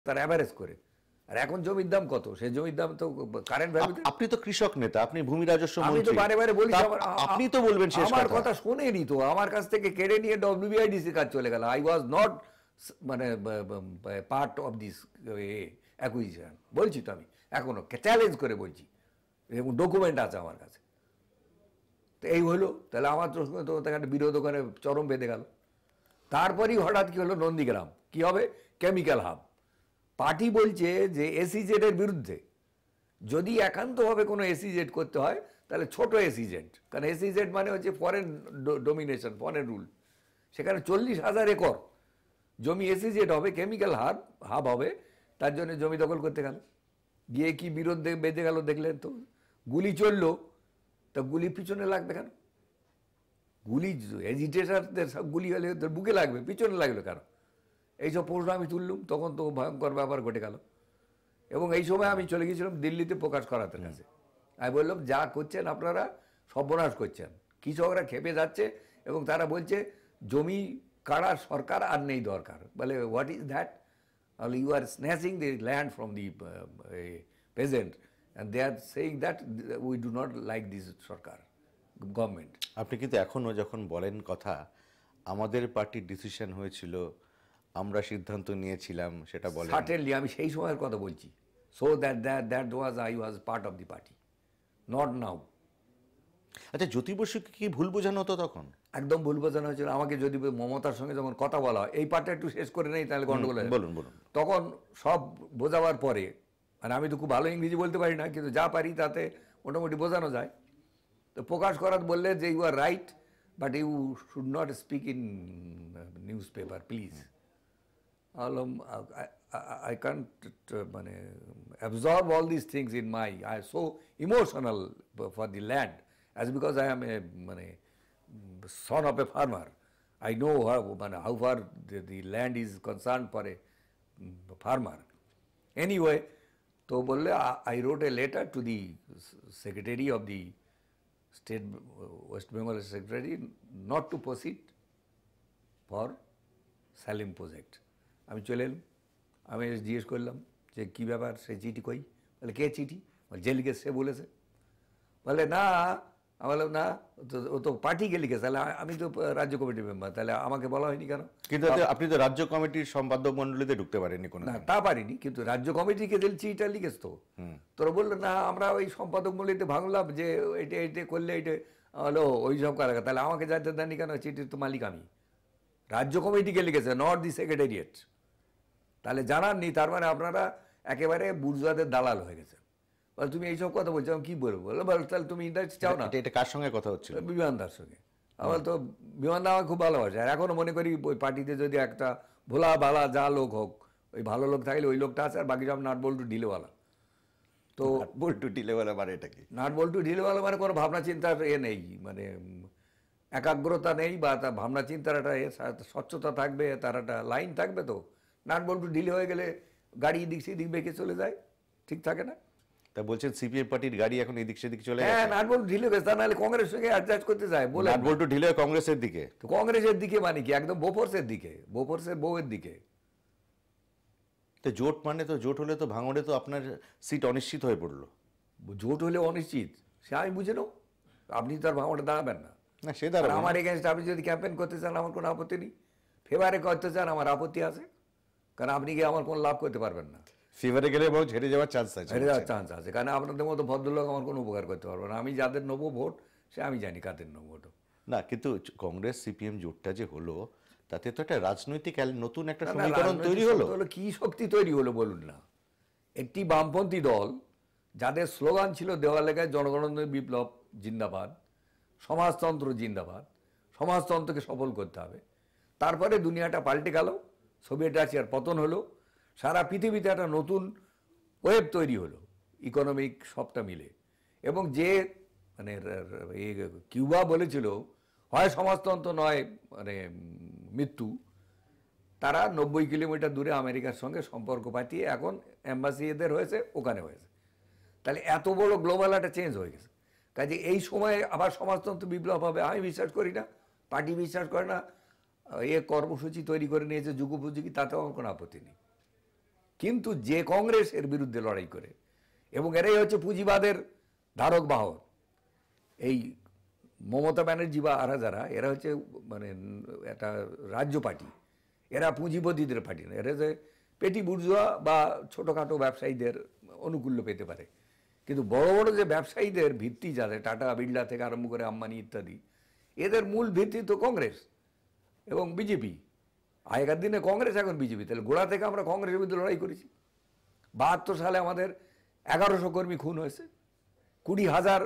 তার অ্যাভারেজ করে। আর এখন জমির দাম কত? সেই জমির দাম তো কারেন্ট ভ্যালু। আপনি তো কৃষক নেতা, আপনি ভূমি রাজস্ব আমি মন্ত্রী, তো বারে বারে বলি, আপনি তো বলবেন শেষ আমার কথা। কথা শোনেনি তো, আমার কাছ থেকে কেড়ে নিয়ে ডব্লিউবিআইডিসি কাজ চলে গেল। আই ওয়াজ নট মানে পার্ট অফ দিস অ্যাকুইজিশন। বলছি তো, আমি এখনো চ্যালেঞ্জ করে বলছি, এবং ডকুমেন্ট আছে আমার কাছে। তো এই হলো, তাহলে আমার তো একটা বিরোধ ওখানে চরম বেঁধে গেল। তারপরেই হঠাৎ কি হলো, নন্দীগ্রাম কি হবে, কেমিক্যাল হাব। পার্টি বলছে যে এসইজেড এর বিরুদ্ধে। যদি একান্তভাবে কোনো এসইজেড করতে হয় তাহলে ছোট এসইজেড, কারণ এসইজেড মানে হচ্ছে ফরেন ডোমিনেশন, ফরেন রুল। সেখানে 40,000 একর জমি এসইজেড হবে, কেমিক্যাল হাব হবে, তার জন্য জমি দখল করতে গেল। গিয়ে কি বিরোধ বেঁধে গেল দেখলেন তো। গুলি চললো, তা গুলি পিছনে লাগবে কেন? গুলি এজিটেটারদের সব গুলি হলে বুকে লাগবে, পিছনে লাগলো কেন? এইসব প্রশ্ন আমি তুললুম, তখন তো ভয়ঙ্কর ব্যাপার ঘটে গেল। এবং এই সময় আমি চলে গিয়েছিলাম দিল্লিতে প্রকাশ করাতে কাছে। আমি বললাম, যা করছেন আপনারা সর্বনাশ করছেন, কৃষকরা খেপে যাচ্ছে এবং তারা বলছে জমি কাড়ার সরকার আর নেই দরকার। বলে what is that? You are snatching the land from the peasant and they are saying that we do not like this sarkar, government. আপনি কিন্তু এখনো যখন বলেন কথা, আমাদের পার্টির ডিসিশন হয়েছিল, আমরা সিদ্ধান্ত নিয়েছিলাম, সেটা বলেন। সার্টেনলি আমি সেই সময়ের কথা বলছি। So that was I was part of the party, not now. আচ্ছা, জ্যোতি বসুকে কি ভুল বোঝানো হতো তখন? একদম ভুল বোঝানো হয়েছিল আমাকে। যদি মমতার সঙ্গে যখন কথা বলা হয়, এই পার্টটা একটু শেষ করে নেই তাহলে গন্ডগোল হয়। বলুন বলুন। তখন সব বোঝাবার পরে, মানে আমি তো খুব ভালো ইংরেজি বলতে পারি না, কিন্তু যা পারি তাতে মোটামুটি বোঝানো যায়। তো প্রকাশ করাত বললে যে you are right, but you should not speak in news paper please. I can't মানে absorb all these things in my, I am so emotional for the land, as because I am a মানে son of a farmer. I know how far the land is concerned for a farmer. Anyway, তো বললে I wrote a letter to the secretary of the state, West Bengal secretary, not to proceed for Salim project. আমি চলে এলাম, আমি জিজ্ঞেস করলাম যে কী ব্যাপার, সে চিঠি কই? বলে কে চিঠি? বলে যে লিখেছে সে বলেছে। বলে না, আমি বললাম না, ও তো পার্টিকে লিখেছে। তাহলে আমি তো রাজ্য কমিটির মেম্বার, তাহলে আমাকে বলা হয়নি কেন? কিন্তু আপনি তো রাজ্য কমিটির সম্পাদক মণ্ডলীতে ঢুকতে পারেননি কোনো। না, তা পারিনি, কিন্তু রাজ্য কমিটিকে দিল চিঠিটা লিখেছ তো। তোরা বললো না, আমরা ওই সম্পাদক মণ্ডলীতে ভাঙলাম যে এটা এটা করলে এটা হলো ওই সব কারা। তাহলে আমাকে যাতে দেননি কেন? চিঠির তো মালিক আমি। রাজ্য কমিটিকে লিখেছে, নট দি সেক্রেটারিয়েট। তাহলে জানাননি, তার মানে আপনারা একেবারে বুর্জোয়াদের দালাল হয়ে গেছে। বলে তুমি এইসব কথা বলছো, আমি কী বলবো? বলো তাহলে তুমি ইন্টারেস্ট চাও না? এটা কার সঙ্গে কথা হচ্ছিল? বিমানদার সঙ্গে। আমার তো বিমানদা আমাকে খুব ভালোবাসে, আর এখনও মনে করি ওই পার্টিতে যদি একটা ভোলা ভালা যা লোক হোক, ওই ভালো লোক থাকলে ওই লোকটা আছে, আর বাকি সব নাট বল্টু ঢিলেওয়ালা। তো বল্টু ঢিলেওয়ালা মানে এটা কি? নাট বল্টু ঢিলেওয়ালা মানে কোনো ভাবনা চিন্তার নেই, মানে একাগ্রতা নেই, বা তার ভাবনা চিন্তার একটা স্বচ্ছতা থাকবে, তার একটা লাইন থাকবে। তো নাট বল্টু ঢিলে হয়ে গেলে গাড়ি এদিক সেদিক বেঁকে চলে যায়, ঠিক থাকে না? তা বলছেন সিপিএম পার্টির গাড়ি এখন এদিক সেদিক চলে হ্যাঁ, নাট বল্টু ঢিলে গেছে, তা নাহলে কংগ্রেসের সঙ্গে অ্যাডজাস্ট করতে যায় বলে। নাট বল্টু ঢিলে কংগ্রেসের দিকে? তো কংগ্রেসের দিকে মানে কি? একদম বোফোর্সের দিকে, বোফোর্সের বউয়ের দিকে। তো জোট মানে তো, জোট হলে তো ভাঙড়ে তো আপনার সিট অনিশ্চিত হয়ে পড়লো। জোট হলে অনিশ্চিত, সে আমি বুঝে নাও। আপনি তো আর ভাঙড়ে দাঁড়াবেন না। না, সে দাঁড়াবে। আমার এগেনস্ট আপনি যদি ক্যাম্পেইন করতে চান, আমার কোনো আপত্তি নেই। ফেভারে করতে চান, আমার আপত্তি আছে, কারণ আপনি গিয়ে আমার কোনো লাভ করতে পারবেন না। ফেভারে গেলে এবং ঝেড়ে যাওয়ার চান্স আছে। হেরে যাওয়ার চান্স আছে, কারণ আপনাদের মতো ভদ্রলোক আমার কোনো উপকার করতে পারবো না। আমি যাদের নেবো ভোট, সে আমি জানি কাদের নেবো ভোট। না, কিন্তু কংগ্রেস সিপিএম জোটটা যে হলো, তাতে তো একটা রাজনৈতিক নতুন একটা সমীকরণ তৈরি হলো। কি শক্তি তৈরি হলো বলুন না? একটি বামপন্থী দল, যাদের স্লোগান ছিল দেওয়ালে গায়ে জনগণের বিপ্লব জিন্দাবাদ, সমাজতন্ত্র জিন্দাবাদ, সমাজতন্ত্রকে সফল করতে হবে। তারপরে দুনিয়াটা পাল্টে গেল, সোভিয়েত রাশিয়ার পতন হলো, সারা পৃথিবীতে একটা নতুন ওয়েব তৈরি হলো, ইকোনমিক সবটা মিলে। এবং যে মানে কিউবা বলেছিল হয় সমাজতন্ত্র নয় মানে মৃত্যু, তারা 90 কিলোমিটার দূরে আমেরিকার সঙ্গে সম্পর্ক পাঠিয়ে এখন এম্বাসি এদের হয়েছে, ওখানে হয়েছে। তাহলে এত বড় গ্লোবাল একটা চেঞ্জ হয়ে গেছে। কাজে এই সময়ে আবার সমাজতন্ত্র বিপ্লব হবে আমি বিশ্বাস করি না, পার্টি বিশ্বাস করে না। কর্মসূচি তৈরি করে নিয়েছে যুগোপযোগী, তাতেও আমার কোনো আপত্তি নেই। কিন্তু যে কংগ্রেসের বিরুদ্ধে লড়াই করে, এবং এরাই হচ্ছে পুঁজিবাদের ধারক বাহক, এই মমতা ব্যানার্জি বা আরা যারা, এরা হচ্ছে মানে একটা রাজ্য পার্টি, এরা পুঁজিপতিদের পার্টি না, এরা যে পেটি বুর্জুয়া বা ছোটোখাটো ব্যবসায়ীদের অনুকূল্য পেতে পারে। কিন্তু বড় বড় যে ব্যবসায়ীদের ভিত্তি যাদের, টাটা বিড়লা থেকে আরম্ভ করে আম্বানি ইত্যাদি, এদের মূল ভিত্তি তো কংগ্রেস এবং বিজেপি। আগেকার দিনে কংগ্রেস, এখন বিজেপি। তাহলে গোড়া থেকে আমরা কংগ্রেসের বিরুদ্ধে লড়াই করেছি। 72 সালে আমাদের 1100 কর্মী খুন হয়েছে, 20,000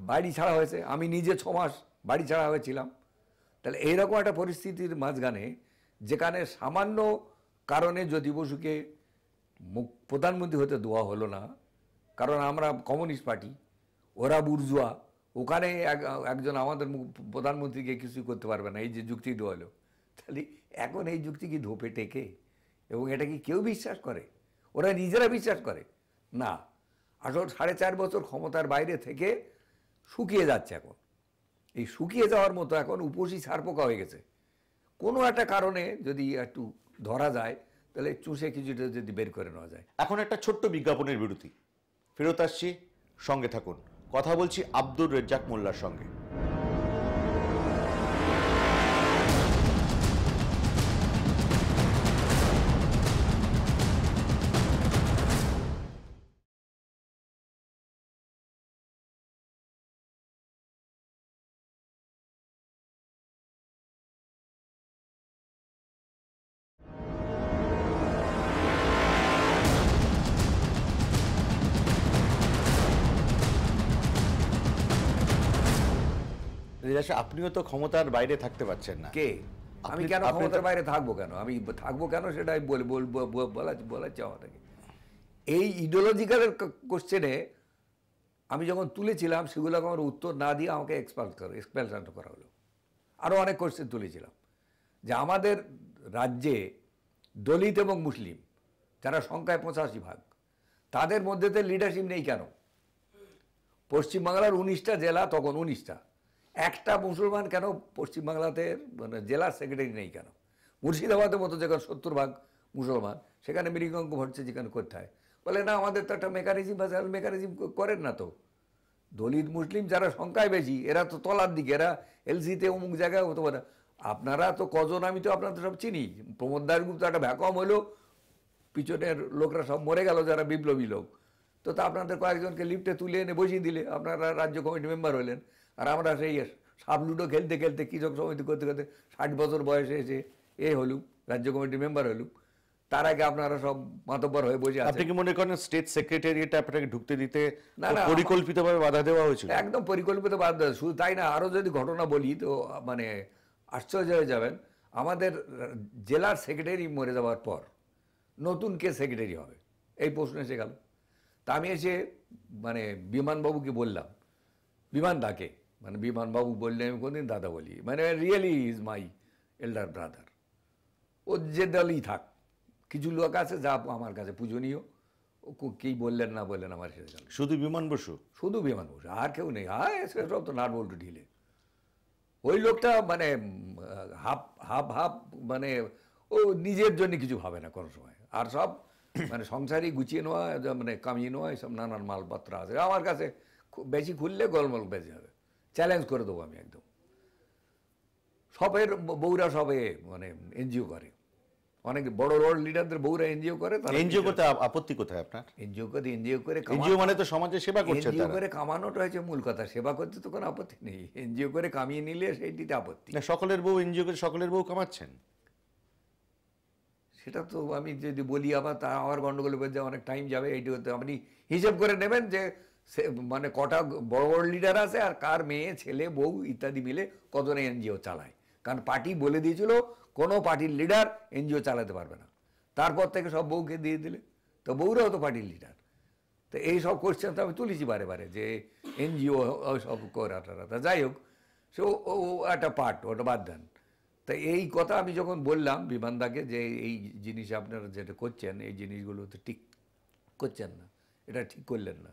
বাড়ি ছাড়া হয়েছে, আমি নিজে 6 মাস বাড়ি ছাড়া হয়েছিলাম। তাহলে এইরকম একটা পরিস্থিতির মাঝখানে, যেখানে সামান্য কারণে জ্যোতি বসুকে প্রধানমন্ত্রী হতে দেওয়া হলো না, কারণ আমরা কমিউনিস্ট পার্টি, ওরা বুর্জুয়া, ওখানে একজন আমাদের প্রধানমন্ত্রীকে কিছুই করতে পারবে না, এই যে যুক্তি দেওয়া হলো। তাহলে এখন এই যুক্তি কি ধোপে টেকে? এবং এটা কি কেউ বিশ্বাস করে? ওরা নিজেরা বিশ্বাস করে না। আসলে 4.5 বছর ক্ষমতার বাইরে থেকে শুকিয়ে যাচ্ছে। এখন এই শুকিয়ে যাওয়ার মতো এখন উপসী ছারপোকা হয়ে গেছে। কোনো একটা কারণে যদি একটু ধরা যায়, তাহলে চুষে কিছুটা যদি বের করে নেওয়া যায়। এখন একটা ছোট্ট বিজ্ঞাপনের বিরতি, ফেরত আসছি, সঙ্গে থাকুন। কথা বলছি আব্দুর রেজ্জাক মোল্লার সঙ্গে। আপনিও তো ক্ষমতার বাইরে থাকতে পারছেন না। কে? আমি কেন ক্ষমতার বাইরে থাকবো? কেন আমি থাকবো কেন সেটাই বলা চাওয়া থাকে। এই ইডিওলজিক্যালের কোশ্চেনে আমি যখন তুলেছিলাম, সেগুলো আমার উত্তর না দিয়ে আমাকে এক্সপালশন করা হলো। আরও অনেক কোশ্চেন তুলেছিলাম যে আমাদের রাজ্যে দলিত এবং মুসলিম যারা সংখ্যায় 85%, তাদের মধ্যে তো লিডারশিপ নেই কেন? পশ্চিমবাংলার 19টা জেলা, তখন 19টা, একটা মুসলমান কেন পশ্চিমবাংলাতে মানে জেলার সেক্রেটারি নেই কেন? মুর্শিদাবাদের মতো যেখানে 70% মুসলমান, সেখানে মৃগাঙ্ক ভট্টে যেখানে করতে হয়, বলে না আমাদের তো একটা মেকানিজম আছে। মেকানিজম করেন না তো। দলিত মুসলিম যারা সংখ্যায় বেশি, এরা তো তলার দিকে, এরা এলসিতে অমুক জায়গায় হতে পারে। আপনারা তো কজন, আমি তো আপনাদের সব চিনি। প্রমোদ দাশগুপ্ত একটা ভ্যাকম হলো, পিছনের লোকরা সব মরে গেল যারা বিপ্লবী লোক। তো আপনাদের কয়েকজনকে লিফটে তুলে এনে বসিয়ে দিলে, আপনারা রাজ্য কমিটি মেম্বার হলেন। আর আমরা সেই সাবলুডো খেলতে খেলতে, কৃষক সমিতি করতে করতে 60 বছর বয়সে এসে হলুম, রাজ্য কমিটির মেম্বার হলুম। তার আগে আপনারা সব মাতব্বর হয়ে বসে আছেন। আপনি কি মনে করেন স্টেট সেক্রেটারিয়েটে আপনাকে ঢুকতে দিতে পরিকল্পিতভাবে বাধা দেওয়া হয়েছিল? একদম পরিকল্পিত বাধা। শুধু তাই না, আরও যদি ঘটনা বলি তো মানে আশ্চর্য হয়ে যাবেন। আমাদের জেলার সেক্রেটারি মরে যাওয়ার পর নতুন কে সেক্রেটারি হবে, এই প্রশ্ন এসে গেল। তা আমি এসে মানে বিমানবাবুকে বললাম, বিমান দাকে, মানে বিমানবাবু বললে আমি কোনদিন দাদা বলি, মানে really is my elder brother. ও যে দলই থাক, কিছু লোক আছে যা আমার কাছে পূজনীয়, কি বললেন না বললেন আমার সেটা জানো। শুধু বিমান বসু? শুধু বিমান বসু, আর কেউ নেই। সেসব তো নাট বল্টু ঢিলে। ওই লোকটা মানে হাফ মানে ও নিজের জন্য কিছু ভাবে না কোনো সময়। আর সব মানে সংসারই গুছিয়ে নেওয়া, মানে কামিয়ে নেওয়া, এইসব নানান মালপত্র আছে আমার কাছে। বেশি খুললে গোলমাল বেজে যাবে, চ্যালেঞ্জ করে দেবো আমি একদম। সবের বউরা সবে মানে এনজিও করে, অনেক বড় বড় লিডারদের বউরা এনজিও করে। এনজিও করতে আপত্তি কোথায় আপনার? এনজিও করে এনজিও মানে তো সমাজের সেবা করছে। এনজিও করে কামানোটা হচ্ছে মূল কথা, সেবা করতে তো কোনো আপত্তি নেই। এনজিও করে কামিয়ে নিলে সেইটিতে আপত্তি। না, সকলের বউ এনজিও করে সকলের বউ কামাচ্ছেন, সেটা তো আমি যদি বলি আবার তা আমার গন্ডগোলে বেঁধে অনেক টাইম যাবে। এইটি হতে আপনি হিসেব করে নেবেন যে মানে কটা বড় বড় লিডার আছে আর কার মেয়ে ছেলে বউ ইত্যাদি মিলে কজনে এনজিও চালায়। কারণ পার্টি বলে দিয়েছিল কোনো পার্টির লিডার এনজিও চালাতে পারবে না। তারপর থেকে সব বউকে দিয়ে দিলে, তো বউরাও তো পার্টির লিডার। তো এই সব কোশ্চেন তো আমি তুলেছি বারে বারে যে এনজিও সব করাটা। যাই হোক, সে ও একটা পার্ট, ওটা বাদ দেন। তা এই কথা আমি যখন বললাম বিমানদাকে যে এই জিনিস আপনারা যেটা করছেন, এই জিনিসগুলো তো ঠিক করছেন না, এটা ঠিক করলেন না।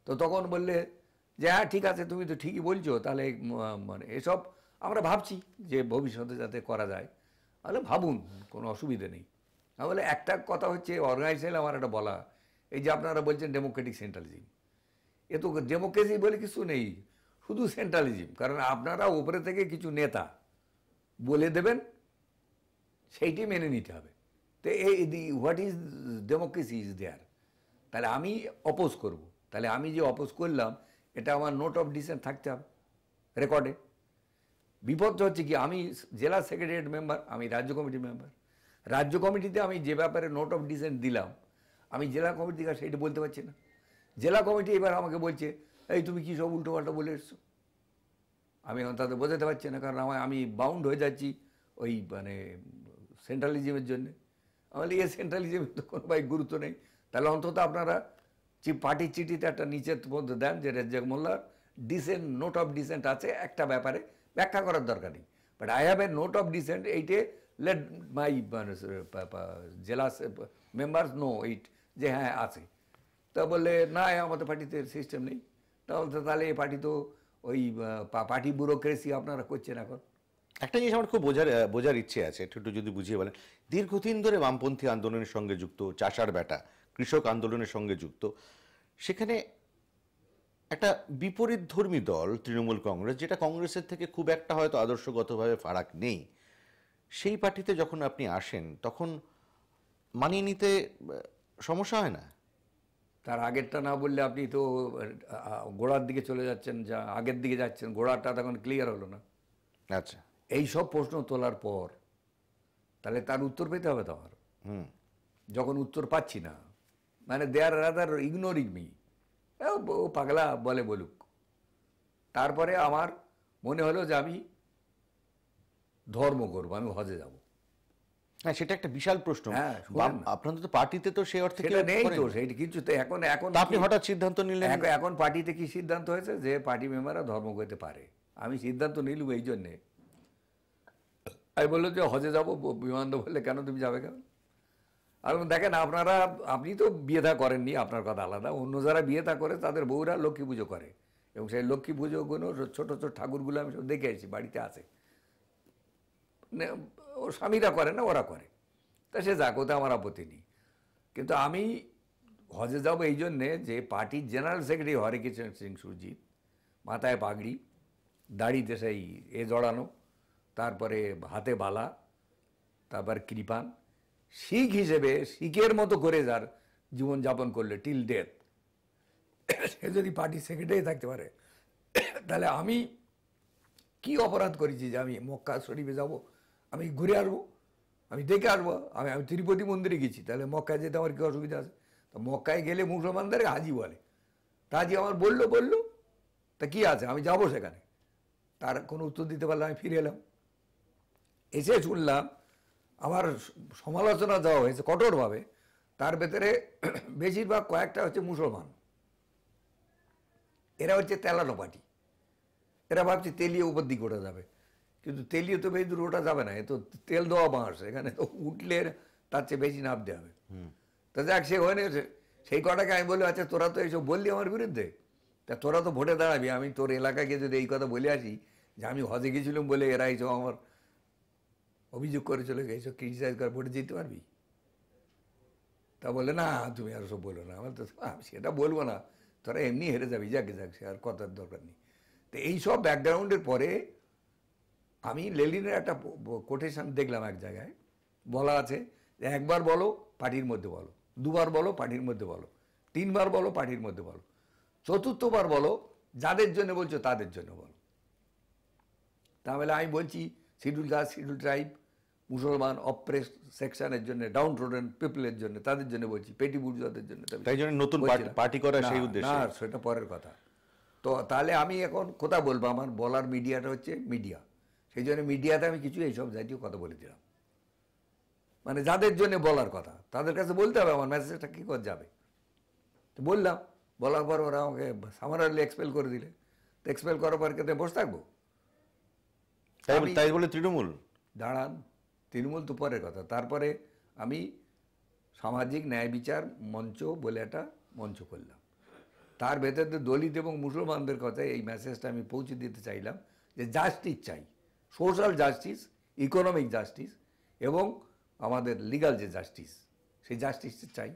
তো তখন বললে যে হ্যাঁ ঠিক আছে, তুমি তো ঠিকই বলছো, তাহলে মানে এসব আমরা ভাবছি যে ভবিষ্যতে যাতে করা যায়। তাহলে ভাবুন, কোনো অসুবিধে নেই। তাহলে একটা কথা হচ্ছে অর্গানাইজেশন আমার একটা বলা, এই যে আপনারা বলছেন ডেমোক্রেটিক সেন্ট্রালিজম, এ তো ডেমোক্রেসি বলে কিছু নেই, শুধু সেন্ট্রালিজম। কারণ আপনারা উপরে থেকে কিছু নেতা বলে দেবেন, সেইটি মেনে নিতে হবে। তো এই what is democracy is there. তাহলে আমি অপোজ করব, তাহলে আমি যে অপোজ করলাম এটা আমার নোট অফ ডিসেন্ট থাকতে হবে রেকর্ডে। বিপদটা হচ্ছে কি, আমি জেলা সেক্রেটারিয়েট মেম্বার, আমি রাজ্য কমিটি মেম্বার, রাজ্য কমিটিতে আমি যে ব্যাপারে নোট অফ ডিসেন্ট দিলাম আমি জেলা কমিটি থেকে সেইটা বলতে পারছি না। জেলা কমিটি এবার আমাকে বলছে এই তুমি কী সব উল্টোপাল্টা বলে এসছো। আমি এখন তাদের বোঝাতে পারছি না, কারণ আমি বাউন্ড হয়ে যাচ্ছি ওই মানে সেন্ট্রালিজমের জন্যে। আমার এই সেন্ট্রালিজমের তো কোনো ভাই গুরুত্ব নেই। তাহলে অন্তত আপনারা পার্টির চিঠিতে একটা নিচের মধ্যে দেন যে রেজ্জাক মোল্লার ডিসেন্ট, নোট অফ ডিসেন্ট আছে একটা ব্যাপারে, ব্যাখ্যা করার দরকার নেই। But I have a note of dissent, এইটে লেট মাই জেলা মেম্বার্স নো ইট, যে হ্যাঁ আছে। তা বললে না আমাদের পার্টিতে সিস্টেম নেই। তাহলে এই পার্টি তো ওই পার্টি ব্যুরোক্রেসি আপনারা করছেন এখন। একটা জিনিস আমার খুব বোঝার ইচ্ছে আছে, একটু একটু যদি বুঝিয়ে বলেন। দীর্ঘদিন ধরে বামপন্থী আন্দোলনের সঙ্গে যুক্ত, চাষার বেটা, কৃষক আন্দোলনের সঙ্গে যুক্ত, সেখানে একটা বিপরীত ধর্মী দল তৃণমূল কংগ্রেস, যেটা কংগ্রেসের থেকে খুব একটা হয়তো আদর্শগতভাবে ফারাক নেই, সেই পার্টিতে যখন আপনি আসেন তখন মানিয়ে নিতে সমস্যা হয় না? তার আগেরটা না বললে আপনি তো গোড়ার দিকে চলে যাচ্ছেন, যা আগের দিকে যাচ্ছেন, গোড়াটা তখন ক্লিয়ার হলো না। আচ্ছা, এই সব প্রশ্ন তোলার পর তাহলে তার উত্তর পেতে হবে তো আমার। যখন উত্তর পাচ্ছি না, মানে দে আর রাদার ইগনোরিং মি, ও পাগলা বলে বলুক। তারপরে আমার মনে হলো যে আমি ধর্ম করবো, আমি হজে যাব। হ্যাঁ, সেটা একটা বিশাল প্রশ্ন। হ্যাঁ, আপনাদের তো পার্টিতে তো সেই অর্থে সেটা নেই তো, সেইটা কিছু তো এখন আপনি হঠাৎ সিদ্ধান্ত নিলেন। এখন পার্টিতে কি সিদ্ধান্ত হয়েছে যে পার্টি মেম্বাররা ধর্ম করতে পারে। আমি সিদ্ধান্ত নিলুম এই জন্যে, আমি বললো যে হজে যাবো, বিমান বললে কেন তুমি যাবে কেন? আর দেখেন আপনারা, আপনি তো বিয়ে থা করেননি, আপনার কথা আলাদা। অন্য যারা বিয়ে থা করে তাদের বউরা লক্ষ্মী পুজো করে, এবং সেই লক্ষ্মী পুজোগুলো ছোটো ছোটো ঠাকুরগুলো আমি সব দেখে এসেছি, বাড়িতে আছে। ও স্বামীরা করে না, ওরা করে। তা সে যাক, ওতে আমার আপত্তি নেই। কিন্তু আমি হজে যাব এই জন্যে যে পার্টির জেনারেল সেক্রেটারি হরেকৃষ্ণ সিং সুরজিৎ, মাথায় পাগড়ি, দাড়িতে সেই জড়ানো, তারপরে হাতে বালা, তারপর কৃপান, শিখ হিসেবে শিখের মতো করে যার জীবনযাপন করলে টিল ডেথ, সে যদি পার্টির সেক্রেটারি থাকতে পারে, তাহলে আমি কি অপরাধ করেছি যে আমি মক্কা শরীফে যাব, আমি ঘুরে আসবো, আমি দেখে আসবো। আমি তিরুপতি মন্দিরে গেছি, তাহলে মক্কায় যেতে আমার কি অসুবিধা আছে? তা মক্কায় গেলে মুসলমানদের হাজি বলে, তা হাজি আমার বললো তা কি আছে, আমি যাব সেখানে। তার কোনো উত্তর দিতে পারলে আমি ফিরে এলাম। এসে শুনলাম আমার সমালোচনা দেওয়া হয়েছে কঠোরভাবে, তার ভেতরে বেশিরভাগ কয়েকটা হচ্ছে মুসলমান। এরা হচ্ছে তেলানো পার্টি, এরা ভাবছে তেলিয়ে উপর দিকে ওঠা যাবে, কিন্তু তেলিয়ে তো বেশি দূর ওঠা যাবে না, এ তো তেল দেওয়া বাঁশ, এখানে তো উঠলে তার চেয়ে বেশি নামতে হবে। তা যাক, সে হয়ে নিয়েছে। সেই কটাকে আমি বলি আচ্ছা তোরা তো এইসব বললি আমার বিরুদ্ধে, তা তোরা তো ভোটে দাঁড়াবি, আমি তোর এলাকায় গিয়ে যদি এই কথা বলে আসি যে আমি হজে গেছিলাম বলে এরা এইসব আমার অভিযোগ করে চলে গেছো, ক্রিটিসাইজ করে ভোটে জিততে পারবি? তা বলে না তুমি আর সব বলো না। আমার তো সেটা বলবো না, তোরা এমনি হেরে যাবি, যাকে যাক, সে আর কথার দরকার নেই। তো এইসব ব্যাকগ্রাউন্ডের পরে আমি লেলিনের একটা কোটেশন দেখলাম এক জায়গায়, বলা আছে যে একবার বলো পার্টির মধ্যে বলো, দুবার বলো পার্টির মধ্যে বলো, তিনবার বলো পার্টির মধ্যে বলো, চতুর্থবার বলো যাদের জন্য বলছো তাদের জন্য বলো। তাহলে আমি বলছি শিডিউল কাস্ট, শিডিউল ট্রাইব, মুসলমান, অপ্রেস সেকশনের জন্য, ডাউন রোডেন পিপলের জন্য, তাদের জন্য বলছি, পেটি বুর্জোয়াদের জন্য। তাই জন্য নতুন পার্টি করা সেই উদ্দেশ্যে না, সেটা পরের কথা। তো তাহলে আমি এখন কোথা বলবো, আমার বলার মিডিয়াটা হচ্ছে মিডিয়া, সেই জন্য মিডিয়াতে আমি কিছু এইসব জাতীয় কথা বলে দিলাম। মানে যাদের জন্য বলার কথা তাদের কাছে বলতে হবে, আমার মেসেজটা কী করে যাবে। তো বললাম, বলার পর ওরা আমাকে সামারারলি এক্সপেল করে দিলে। তো এক্সপেল করার পর কেটে বসে থাকবো? তাই বলে তৃণমূল দাঁড়ান, তৃণমূল তো পরের কথা। তারপরে আমি সামাজিক ন্যায় বিচার মঞ্চ বলে একটা মঞ্চ করলাম, তার ভেতরে দলিত এবং মুসলমানদের কথায় এই মেসেজটা আমি পৌঁছে দিতে চাইলাম যে জাস্টিস চাই, সোশ্যাল জাস্টিস, ইকোনমিক জাস্টিস এবং আমাদের লিগাল যে জাস্টিস, সেই জাস্টিস চাই।